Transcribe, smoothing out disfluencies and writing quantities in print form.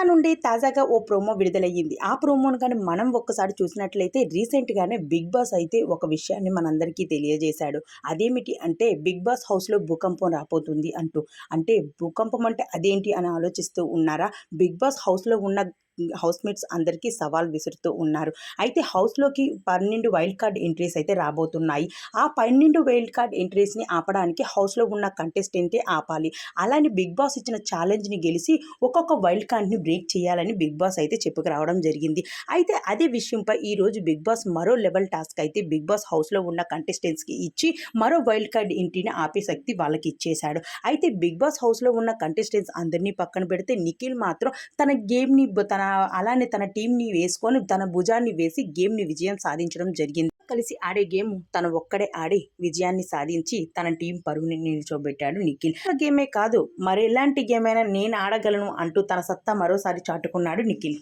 నుండి తాజాగా ఓ ప్రోమో విడుదలయ్యింది. ఆ ప్రోమోను కానీ మనం ఒక్కసారి చూసినట్లయితే రీసెంట్‌గానే 'బిగ్ బాస్' అయితే ఒక విషయాన్ని మనందరికీ తెలియజేశాడు. అదేమిటి అంటే 'బిగ్ బాస్' హౌస్‌లో భూకంపం రాబోతుంది అంటూ. అంటే భూకంపం అంటే అదేంటి అని ఆలోచిస్తూ ఉన్నారా? 'బిగ్ బాస్' హౌస్‌లో ఉన్న హౌస్‌మేట్స్ అందరికీ సవాల్ విసురుతూ ఉన్నారు. అయితే హౌస్‌లోకి 12 వైల్డ్ కార్డ్ ఎంట్రీస్ అయితే రాబోతున్నాయి. ఆ 12 వైల్డ్ కార్డ్ ఎంట్రీస్‌ని ఆపడానికి హౌస్‌లో ఉన్న కంటెస్టెంటే ఆపాలి. అలానే 'బిగ్ బాస్' ఇచ్చిన ఛాలెంజ్‌ని గెలిసి ఒక్కొక్క వైల్డ్ కార్డ్‌ని బ్రేక్ చేయాలని 'బిగ్ బాస్' అయితే చెప్పుకురావడం జరిగింది. అయితే అదే విషయంపై ఈరోజు 'బిగ్ బాస్' మరో లెవెల్ టాస్క్ అయితే 'బిగ్ బాస్' హౌస్‌లో ఉన్న కంటెస్టెంట్స్‌కి ఇచ్చి మరో వైల్డ్ కార్డ్ ఎంట్రీని ఆపే శక్తి వాళ్ళకి ఇచ్చేశాడు. అయితే 'బిగ్ బాస్' హౌస్‌లో ఉన్న కంటెస్టెంట్స్ అందరినీ పక్కన పెడితే నిఖిల్ మాత్రం తన గేమ్‌ని అలానే తన టీమ్‌ని వేసుకొని తన భుజాన్ని వేసి గేమ్‌ని విజయం సాధించడం జరిగింది. కలిసి ఆడే గేమ్ తను ఒక్కడే ఆడి విజయాన్ని సాధించి తన టీం పరువుని నిల్చోబెట్టాడు నిఖిల్. ఆ గేమే కాదు మరెలాంటి గేమ్ అయినా నేను ఆడగలను అంటూ తన సత్తా మరోసారి చాటుకున్నాడు నిఖిల్.